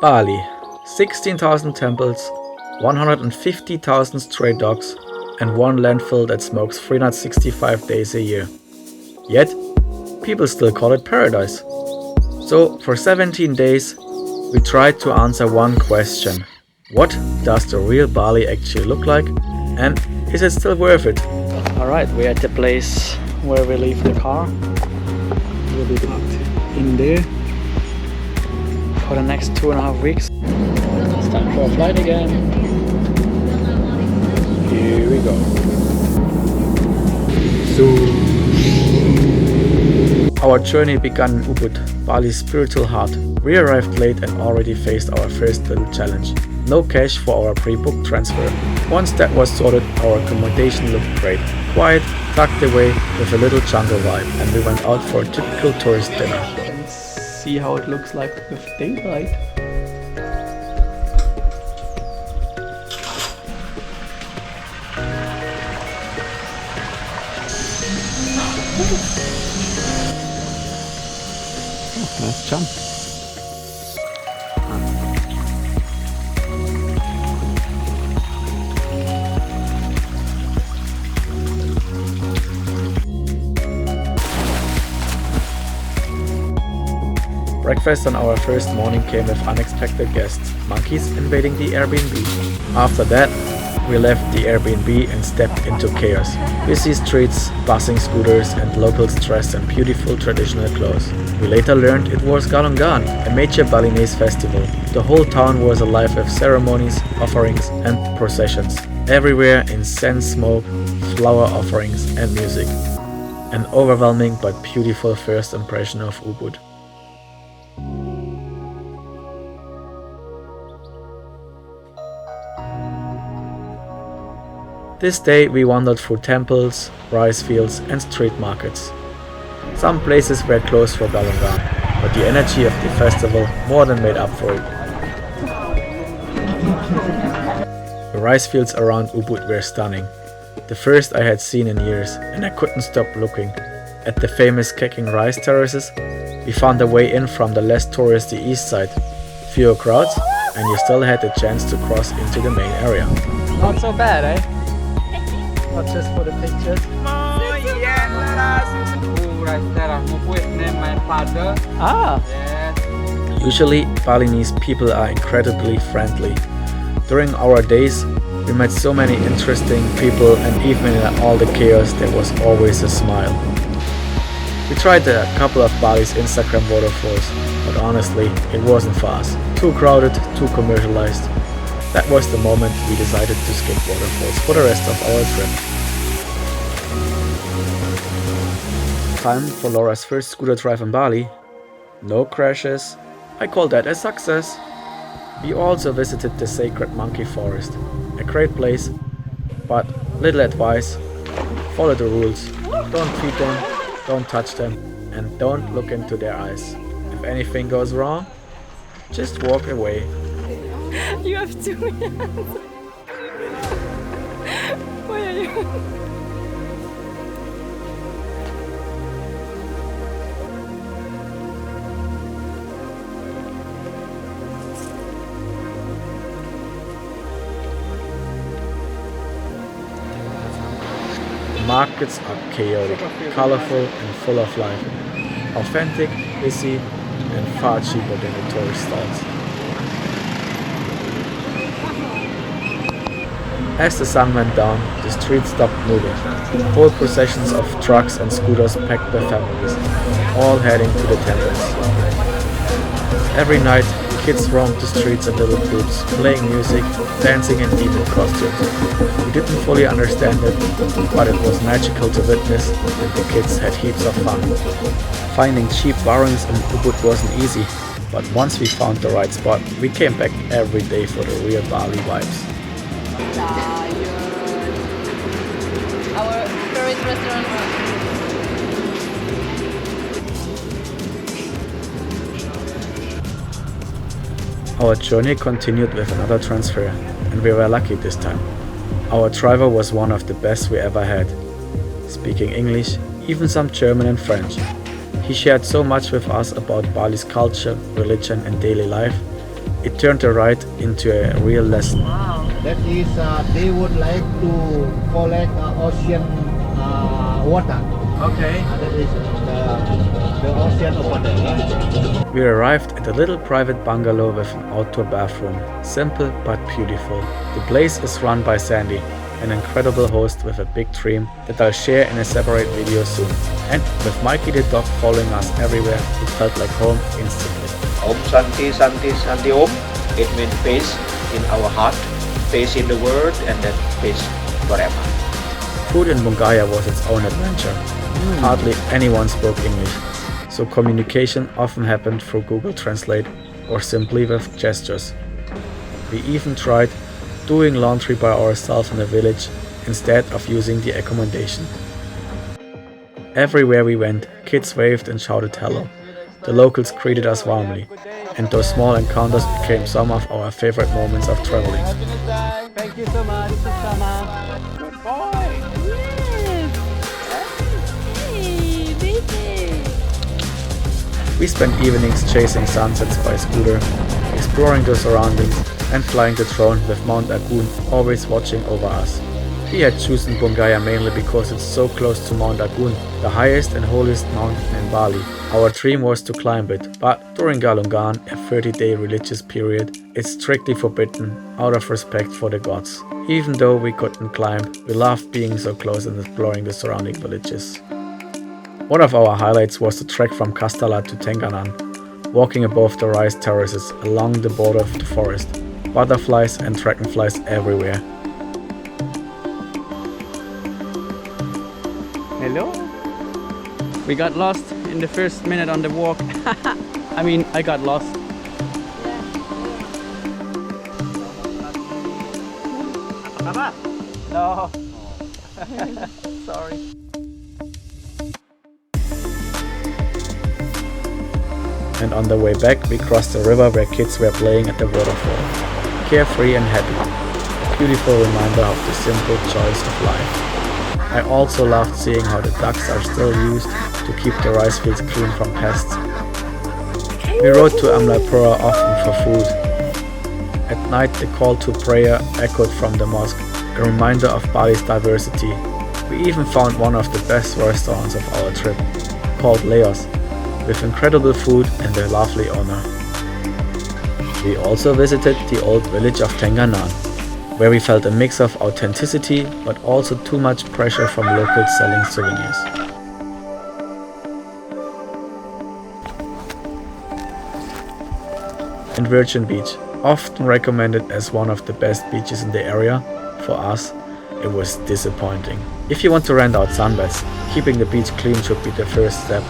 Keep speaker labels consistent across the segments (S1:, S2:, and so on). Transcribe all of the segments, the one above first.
S1: Bali, 16,000 temples, 150,000 stray dogs, and one landfill that smokes 365 days a year. Yet, people still call it paradise. So, for 17 days, we tried to answer one question. What does the real Bali actually look like? And is it still worth it? Alright, we're at the place where we leave the car. We'll be parked in there for the next 2.5 weeks. It's time for a flight again. Here we go. Our journey began in Ubud, Bali's spiritual heart. We arrived late and already faced our first little challenge. No cash for our pre-booked transfer. Once that was sorted, our accommodation looked great. Quiet, tucked away with a little jungle vibe, and we went out for a typical tourist dinner. And see how it looks like with daylight. Oh, nice jump. Breakfast on our first morning came with unexpected guests, monkeys invading the Airbnb. After that, we left the Airbnb and stepped into chaos. Busy streets, buzzing scooters, and locals dressed in beautiful traditional clothes. We later learned it was Galungan, a major Balinese festival. The whole town was alive with ceremonies, offerings, and processions. Everywhere incense, smoke, flower offerings, and music. An overwhelming but beautiful first impression of Ubud. This day we wandered through temples, rice fields and street markets. Some places were closed for Galungan, but the energy of the festival more than made up for it. The rice fields around Ubud were stunning, the first I had seen in years, and I couldn't stop looking. At the famous Kecking rice terraces, we found a way in from the less touristy east side. Fewer crowds, and you still had the chance to cross into the main area. Not so bad, eh? Not just for the pictures. Usually, Balinese people are incredibly friendly. During our days, we met so many interesting people, and even in all the chaos, there was always a smile. We tried a couple of Bali's Instagram waterfalls, but honestly, it wasn't for us. Too crowded, too commercialized. That was the moment we decided to skip waterfalls for the rest of our trip. Time for Laura's first scooter drive in Bali. No crashes. I call that a success. We also visited the sacred monkey forest. A great place, but little advice. Follow the rules. Don't feed them, don't touch them, and don't look into their eyes. If anything goes wrong, just walk away.
S2: You have 2 hands. Why are you?
S1: Markets are chaotic, colorful, and full of life. Authentic, busy, and far cheaper than the tourist stalls. As the sun went down, the streets stopped moving. Whole processions of trucks and scooters packed with families, all heading to the temples. Every night, kids roamed the streets in little groups, playing music, dancing and even costumes. We didn't fully understand it, but it was magical to witness, and the kids had heaps of fun. Finding cheap warungs in Ubud wasn't easy, but once we found the right spot, we came back every day for the real Bali vibes.
S2: Our favorite restaurant.
S1: Our journey continued with another transfer, and we were lucky this time. Our driver was one of the best we ever had. Speaking English, even some German and French. He shared so much with us about Bali's culture, religion and daily life. it turned the ride into a real lesson.
S3: That is, they would like to collect ocean water.
S1: Okay.
S3: That is the ocean over there.
S1: We arrived at a little private bungalow with an outdoor bathroom. Simple but beautiful. The place is run by Sandy, an incredible host with a big dream that I'll share in a separate video soon. And with Mikey the dog following us everywhere, it felt like home instantly.
S4: Om Shanti Shanti Shanti Om. It means peace in our heart, peace in the world, and then peace forever.
S1: Food in Bongaya was its own adventure. Hardly anyone spoke English, so communication often happened through Google Translate or simply with gestures. We even tried doing laundry by ourselves in the village instead of using the accommodation. Everywhere we went, kids waved and shouted hello. The locals greeted us warmly, and those small encounters became some of our favorite moments of traveling.
S3: Thank you so much, Sama.
S2: Good boy. Yes. Hey, baby.
S1: We spent evenings chasing sunsets by scooter, exploring the surroundings, and flying the drone with Mount Agung always watching over us. We had chosen Bongaya mainly because it's so close to Mount Agung, the highest and holiest mountain in Bali. Our dream was to climb it, but during Galungan, a 30-day religious period, it's strictly forbidden out of respect for the gods. Even though we couldn't climb, we loved being so close and exploring the surrounding villages. One of our highlights was the trek from Kastala to Tenganan, walking above the rice terraces along the border of the forest. Butterflies and dragonflies everywhere.
S5: Hello? We got lost in the first minute on the walk. I mean, I got lost. No. Sorry.
S1: And on the way back, we crossed the river where kids were playing at the waterfall. Carefree and happy. A beautiful reminder of the simple joys of life. I also loved seeing how the ducks are still used to keep the rice fields clean from pests. We rode to Amlapura often for food. At night, the call to prayer echoed from the mosque, a reminder of Bali's diversity. We even found one of the best restaurants of our trip, called Leos, with incredible food and a lovely owner. We also visited the old village of Tenganan, where we felt a mix of authenticity but also too much pressure from locals selling souvenirs. And Virgin Beach, often recommended as one of the best beaches in the area, for us, it was disappointing. If you want to rent out sunbeds, keeping the beach clean should be the first step.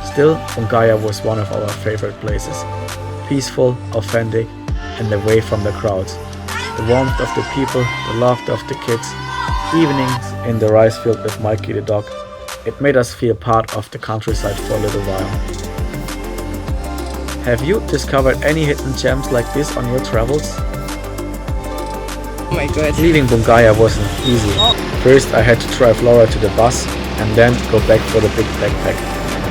S1: Still, Bongaya was one of our favorite places. Peaceful, authentic, and away from the crowds. The warmth of the people, the laughter of the kids, evenings in the rice field with Mikey the dog. It made us feel part of the countryside for a little while. Have you discovered any hidden gems like this on your travels?
S5: Oh my god.
S1: Leaving Bungaya wasn't easy. First I had to drive Laura to the bus and then go back for the big backpack.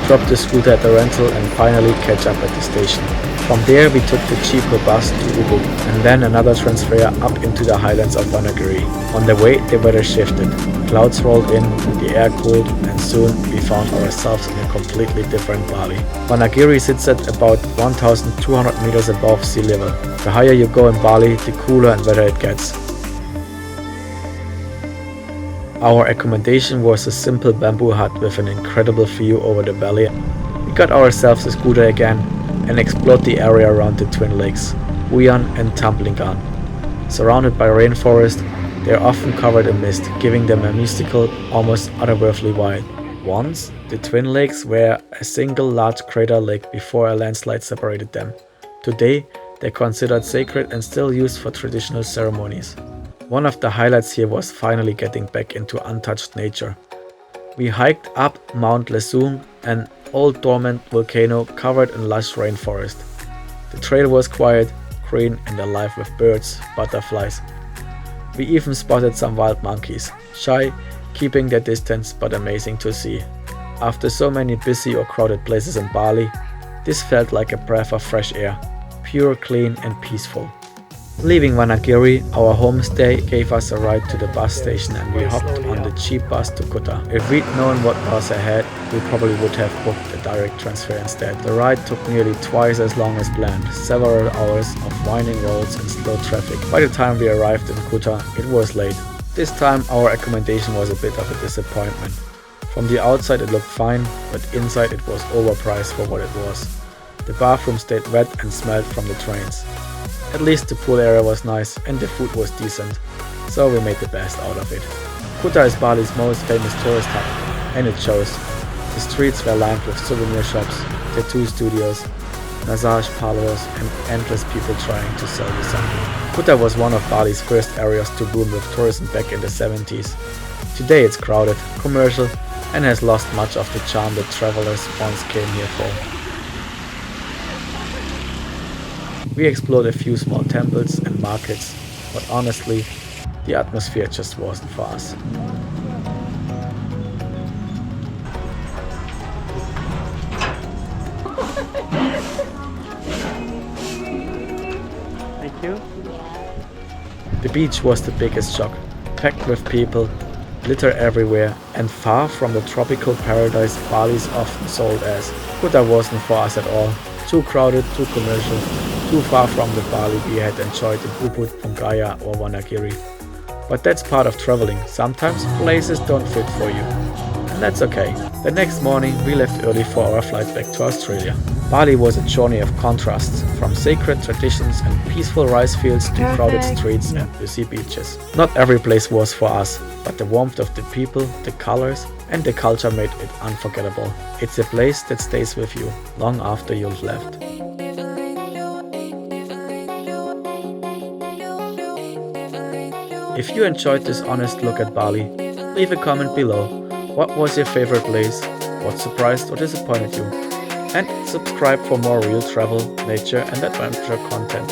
S1: Drop the scooter at the rental and finally catch up at the station. From there we took the cheaper bus to Ubud and then another transfer up into the Highlands of Wanagiri. On the way the weather shifted. Clouds rolled in, the air cooled, and soon we found ourselves in a completely different Bali. Wanagiri sits at about 1,200 meters above sea level. The higher you go in Bali, the cooler and wetter it gets. Our accommodation was a simple bamboo hut with an incredible view over the valley. We got ourselves a scooter again and explored the area around the twin lakes, Wuyan and Tumblingan. Surrounded by rainforest, they are often covered in mist, giving them a mystical, almost otherworldly vibe. Once, the twin lakes were a single large crater lake before a landslide separated them. Today, they're considered sacred and still used for traditional ceremonies. One of the highlights here was finally getting back into untouched nature. We hiked up Mount Agung, an old dormant volcano covered in lush rainforest. The trail was quiet, green and alive with birds, butterflies. We even spotted some wild monkeys, shy, keeping their distance but amazing to see. After so many busy or crowded places in Bali, this felt like a breath of fresh air. pure, clean and peaceful. Leaving Wanagiri, our homestay gave us a ride to the bus station and we hopped on the cheap bus to Kuta. If we'd known what was ahead, we probably would have booked a direct transfer instead. The ride took nearly twice as long as planned, several hours of winding roads and slow traffic. By the time we arrived in Kuta, it was late. This time our accommodation was a bit of a disappointment. From the outside it looked fine, but inside it was overpriced for what it was. The bathroom stayed wet and smelled from the drains. At least the pool area was nice and the food was decent, so we made the best out of it. Kuta is Bali's most famous tourist hub, and it shows. The streets were lined with souvenir shops, tattoo studios, massage parlors and endless people trying to sell you something. Kuta was one of Bali's first areas to boom with tourism back in the 70s. Today it's crowded, commercial and has lost much of the charm that travelers once came here for. We explored a few small temples and markets, but honestly, the atmosphere just wasn't for us.
S5: Thank you.
S1: The beach was the biggest shock, packed with people, glitter everywhere, and far from the tropical paradise Bali's often sold as. Kuta wasn't for us at all. Too crowded, too commercial, too far from the Bali we had enjoyed in Ubud, Bongaya or Wanagiri. But that's part of traveling. Sometimes places don't fit for you. And that's okay. The next morning we left early for our flight back to Australia. Bali was a journey of contrasts, from sacred traditions and peaceful rice fields to crowded streets and busy beaches. Not every place was for us, but the warmth of the people, the colors and the culture made it unforgettable. It's a place that stays with you long after you've left. If you enjoyed this honest look at Bali, leave a comment below. What was your favorite place? What surprised or disappointed you? And subscribe for more real travel, nature and adventure content.